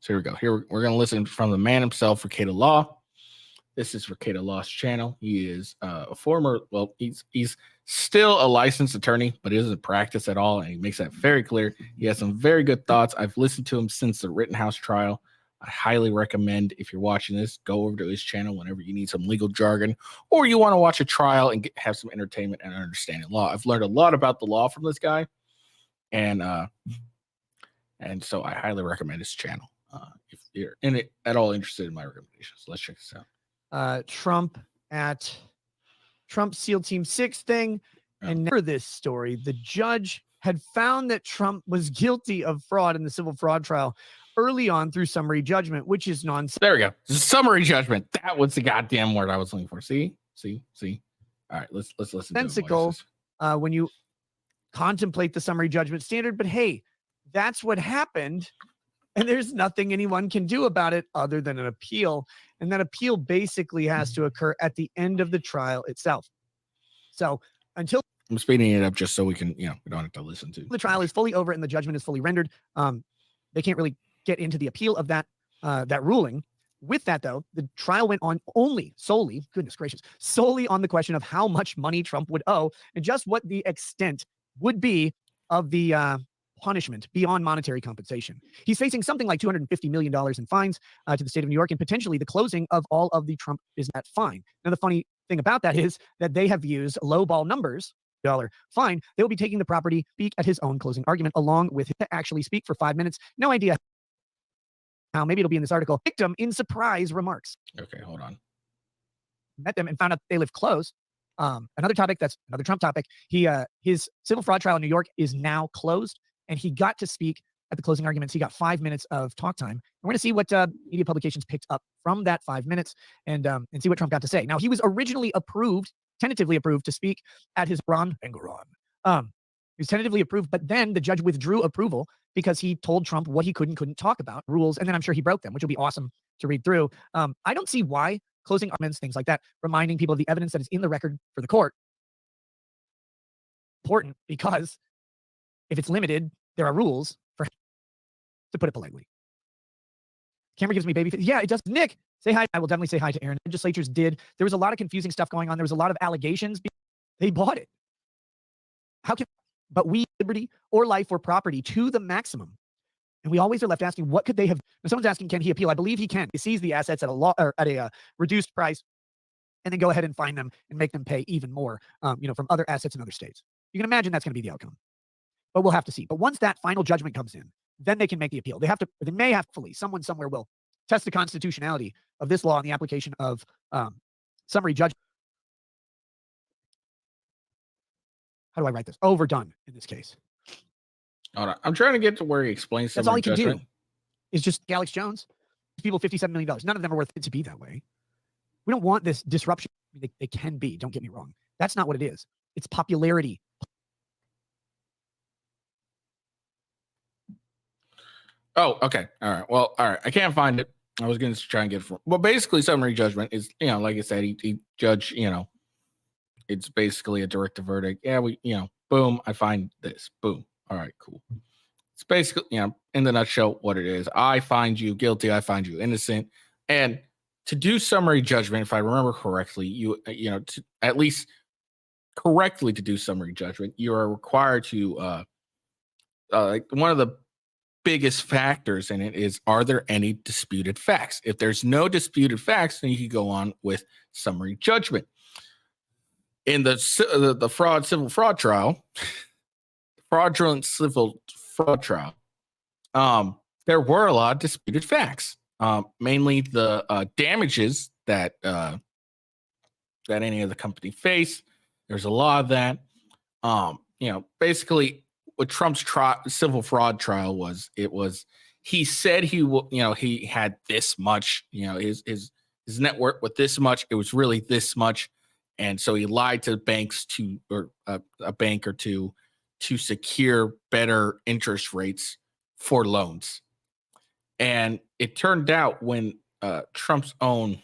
here we go. Here we're going to listen from the man himself, Ricada Law. This is Ricada Law's channel. He is a former, well, he's still a licensed attorney, but he doesn't practice at all, and he makes that very clear. He has some very good thoughts. I've listened to him since the Rittenhouse trial. I highly recommend, if you're watching this, go over to his channel whenever you need some legal jargon or you want to watch a trial and have some entertainment and understanding law. I've learned a lot about the law from this guy, and so I highly recommend his channel. If you're in it at all interested in my recommendations, let's check this out. Trump SEAL Team 6 thing. Yeah. And for this story, the judge had found that Trump was guilty of fraud in the civil fraud trial early on through summary judgment, which is nonsense. There we go. Summary judgment. That was the goddamn word I was looking for. See. All right, let's listen. Sensical when you contemplate the summary judgment standard, but hey, that's what happened. And there's nothing anyone can do about it other than an appeal. And that appeal basically has to occur at the end of the trial itself. So until I'm speeding it up just so we can, we don't have to listen to the trial is fully over and the judgment is fully rendered, they can't really get into the appeal of that ruling. With that, though, the trial went on solely on the question of how much money Trump would owe and just what the extent would be of the punishment beyond monetary compensation. He's facing something like $250 million in fines to the state of New York, and potentially the closing of all of the Trump is that fine. Now, the funny thing about that is that they have used lowball numbers, dollar fine. They will be taking the property, speak at his own closing argument, along with him to actually speak for 5 minutes. No idea how. Maybe it'll be in this article. Victim in surprise remarks. Okay, hold on. Met them and found out they live close. Another topic that's another Trump topic. His civil fraud trial in New York is now closed, and he got to speak at the closing arguments. He got 5 minutes of talk time. We're going to see what media publications picked up from that 5 minutes and see what Trump got to say. Now, he was originally tentatively approved to speak at his He was tentatively approved, but then the judge withdrew approval because he told Trump what he could and couldn't talk about, rules, and then I'm sure he broke them, which will be awesome to read through. I don't see why closing arguments, things like that, reminding people of the evidence that is in the record for the court, important, because if it's limited, there are rules for, to put it politely. Camera gives me baby face. Yeah, it does. Nick, say hi. I will definitely say hi to Aaron. Legislatures did. There was a lot of confusing stuff going on. There was a lot of allegations. They bought it. But we liberty or life or property to the maximum. And we always are left asking, what could they have? When someone's asking, can he appeal? I believe he can. He sees the assets at a reduced price, and then go ahead and fine them and make them pay even more, from other assets in other states. You can imagine that's going to be the outcome. But we'll have to see. But once that final judgment comes in, then they can make the appeal. They may have fully, someone somewhere will test the constitutionality of this law and the application of summary judgment. How do I write this? Overdone in this case. Hold on. I'm trying to get to where he explains That's all he can judgment. do. Is just Alex Jones. People $57 million. None of them are worth it to be that way. We don't want this disruption. They can be. Don't get me wrong. That's not what it is. It's popularity. Oh, okay. All right. Well, all right. I can't find it. I was going to try and get it from. Well, basically, summary judgment is, like I said, he judge, it's basically a directive verdict. Yeah, boom, I find this. Boom. All right, cool. It's basically, in the nutshell, what it is. I find you guilty. I find you innocent. And to do summary judgment, if I remember correctly, to at least correctly to do summary judgment, you are required to, one of the biggest factors in it is, are there any disputed facts? If there's no disputed facts, then you can go on with summary judgment. In the civil fraud trial, fraudulent civil fraud trial, there were a lot of disputed facts, mainly the damages that any of the company faced. There's a lot of that. Basically, what Trump's civil fraud trial was. It was he said he will, he had this much, his net worth with this much. It was really this much, and so he lied to banks or a bank or two to secure better interest rates for loans. And it turned out when Trump's own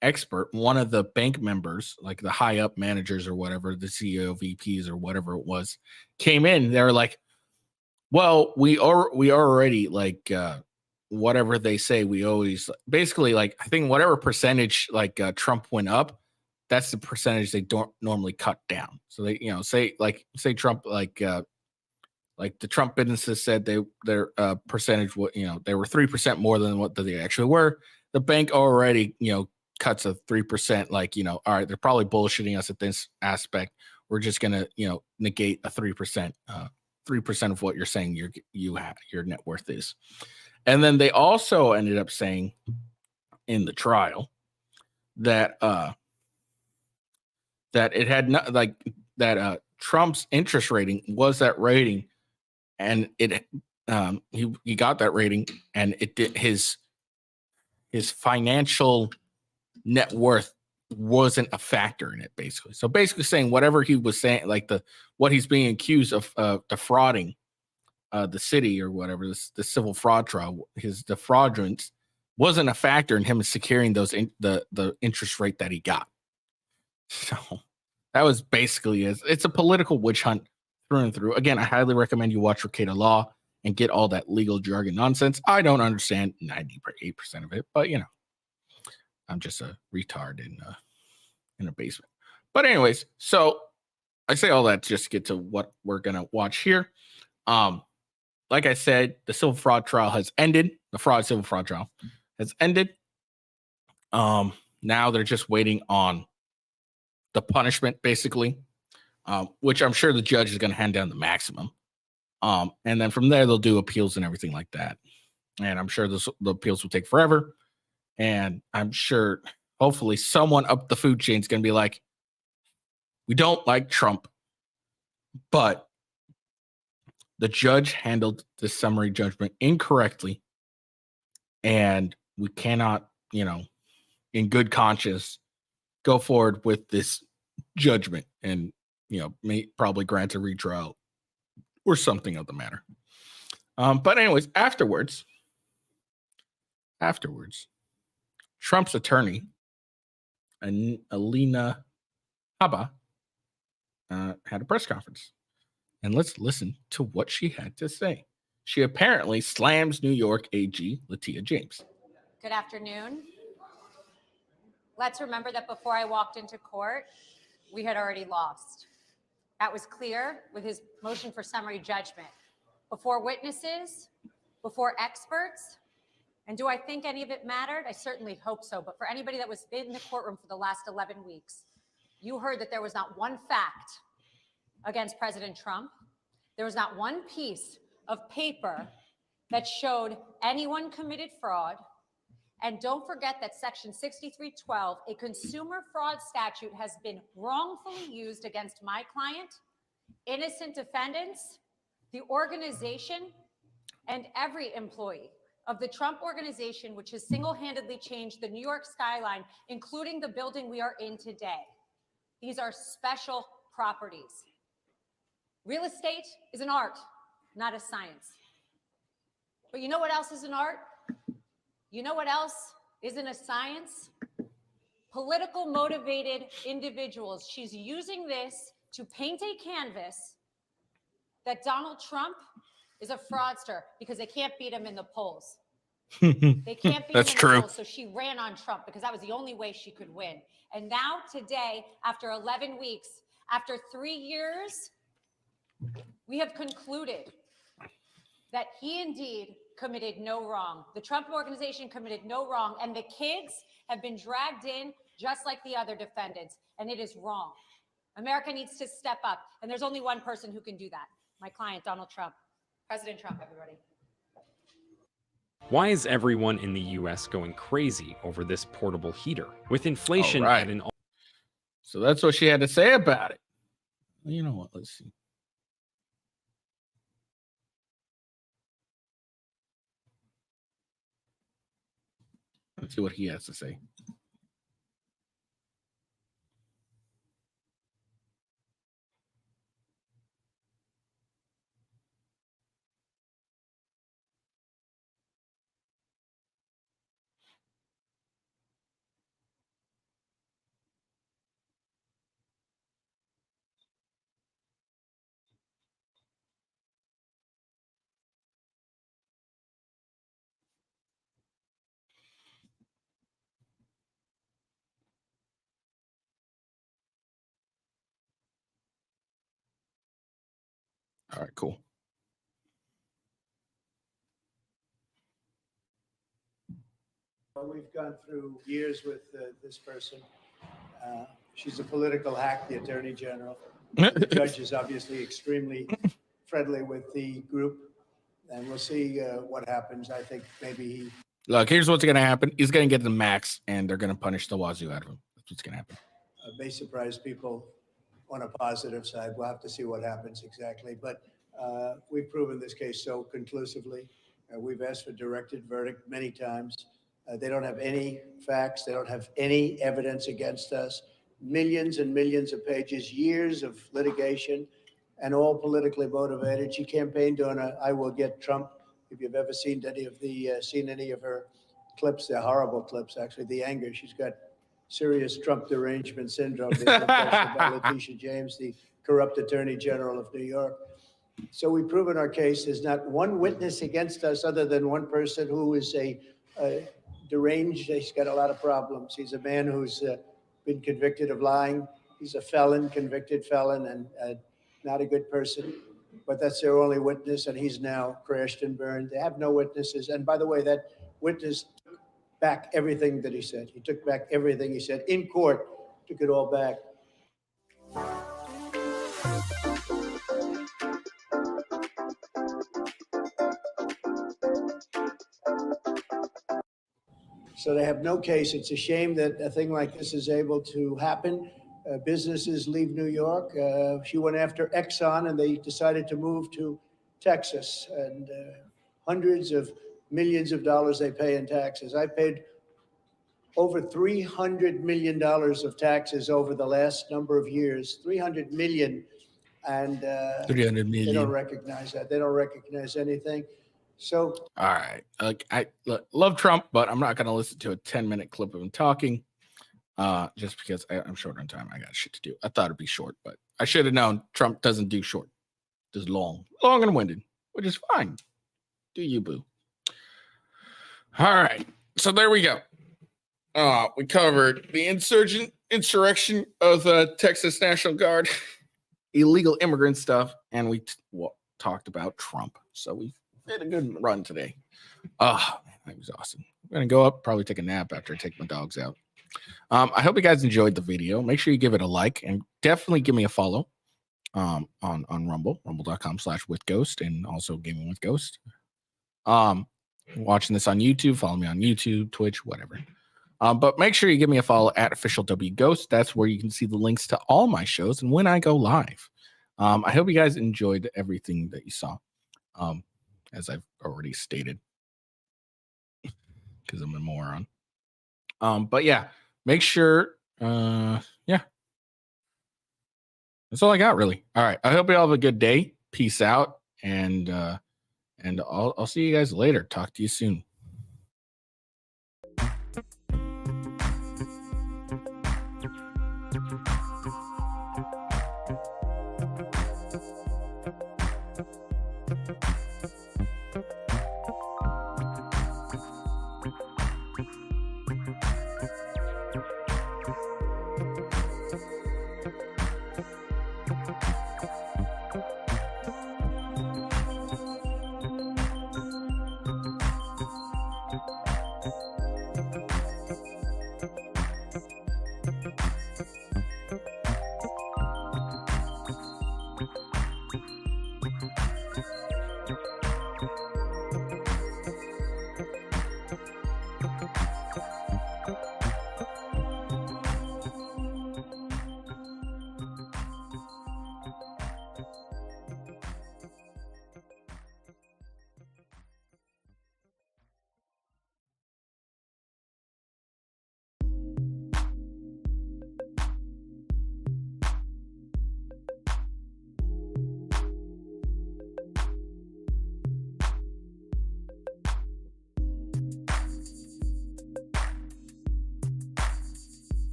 expert, one of the bank members, like the high up managers or whatever, the CEO, VPs or whatever it was, came in, they were like, well, we already like whatever they say, we always basically like, I think whatever percentage like Trump went up, that's the percentage they don't normally cut down. So they, say Trump, like the Trump businesses said their percentage, they were 3% more than what they actually were. The bank already, cuts a 3%, like, all right, they're probably bullshitting us at this aspect. We're just gonna, negate a 3%, 3% of what you're saying your net worth is. And then they also ended up saying in the trial that that it had not like that Trump's interest rating was that rating, and it he got that rating, and it did his financial net worth wasn't a factor in it, basically. So basically saying whatever he was saying, like what he's being accused of defrauding the city or whatever, the civil fraud trial, his defraudance wasn't a factor in him securing the interest rate that he got. So that was basically it. It's a political witch hunt through and through. Again, I highly recommend you watch Ricada Law and get all that legal jargon nonsense. I don't understand 98% of it, but I'm just a retard in a basement. But anyways, so I say all that just to get to what we're gonna watch here. Like I said, the civil fraud trial has ended. The civil fraud trial has ended. Now they're just waiting on the punishment, basically, which I'm sure the judge is going to hand down the maximum. And then from there, they'll do appeals and everything like that. And I'm sure the appeals will take forever. And I'm sure, hopefully, someone up the food chain is going to be like, we don't like Trump, but the judge handled the summary judgment incorrectly. And we cannot, in good conscience, go forward with this judgment and, may probably grant a retrial or something of the matter. But anyways, afterwards, Trump's attorney, Alina Habba, had a press conference. And let's listen to what she had to say. She apparently slams New York AG Letitia James. Good afternoon. Let's remember that before I walked into court, we had already lost. That was clear with his motion for summary judgment. Before witnesses, before experts. And do I think any of it mattered? I certainly hope so. But for anybody that was in the courtroom for the last 11 weeks, you heard that there was not one fact against President Trump. There was not one piece of paper that showed anyone committed fraud. And don't forget that Section 6312, a consumer fraud statute, has been wrongfully used against my client, innocent defendants, the organization, and every employee of the Trump organization, which has single-handedly changed the New York skyline, including the building we are in today. These are special properties. Real estate is an art, not a science. But you know what else is an art? You know what else isn't a science? Political motivated individuals. She's using this to paint a canvas that Donald Trump is a fraudster because they can't beat him in the polls. They can't beat him in the polls, so she ran on Trump because that was the only way she could win. And now today, after 11 weeks, after 3 years, we have concluded that he indeed committed no wrong. The Trump organization committed no wrong, and the kids have been dragged in just like the other defendants, and it is wrong. America needs to step up, and there's only one person who can do that. My client, Donald Trump. President Trump, everybody. Why is everyone in the U.S. going crazy over this portable heater? With inflation at an... So that's what she had to say about it. You know what? Let's see. Let's see what he has to say. All right, cool. We've gone through years with this person. She's a political hack, the Attorney General. The judge is obviously extremely friendly with the group, and we'll see what happens. I think maybe he. Look, here's what's going to happen. He's going to get the max, and they're going to punish the wazoo out of him. That's what's going to happen. May surprise people on a positive side. We'll have to see what happens exactly. But we've proven this case so conclusively. We've asked for directed verdict many times. They don't have any facts. They don't have any evidence against us. Millions and millions of pages, years of litigation, and all politically motivated. She campaigned on a "I will get Trump." If you've ever seen any of her clips, they're horrible clips, actually. The anger, she's got serious Trump derangement syndrome, being confessed by Letitia James, the corrupt Attorney General of New York. So we've proven our case. There's not one witness against us other than one person who is a deranged. He's got a lot of problems. He's a man who's been convicted of lying. He's a felon, convicted felon, and not a good person. But that's their only witness, and he's now crashed and burned. They have no witnesses. And by the way, that witness took back everything that he said. He took back everything he said in court, took it all back. So they have no case. It's a shame that a thing like this is able to happen. Businesses leave New York. She went after Exxon, and they decided to move to Texas. And hundreds of millions of dollars they pay in taxes. I paid over $300 million of taxes over the last number of years. 300 million. And 300 million. They don't recognize that. They don't recognize anything. So, all right. I love Trump, but I'm not going to listen to a 10-minute clip of him talking just because I'm short on time. I got shit to do. I thought it'd be short, but I should have known Trump doesn't do short. Does long and winded, which is fine. Do you, boo? All right. So there we go. We covered the insurrection of the Texas National Guard, illegal immigrant stuff, and we talked about Trump. So we had a good run today. Man, I'm exhausted. I'm going to go up, probably take a nap after I take my dogs out. I hope you guys enjoyed the video. Make sure you give it a like and definitely give me a follow on Rumble, rumble.com/withghost, and also Gaming with Ghost. Watching this on YouTube, follow me on YouTube, Twitch, whatever. But make sure you give me a follow at Official W Ghost. That's where you can see the links to all my shows and when I go live. I hope you guys enjoyed everything that you saw. As I've already stated, because I'm a moron. But yeah, make sure. Yeah, that's all I got, really. All right, I hope you all have a good day. Peace out, and I'll see you guys later. Talk to you soon.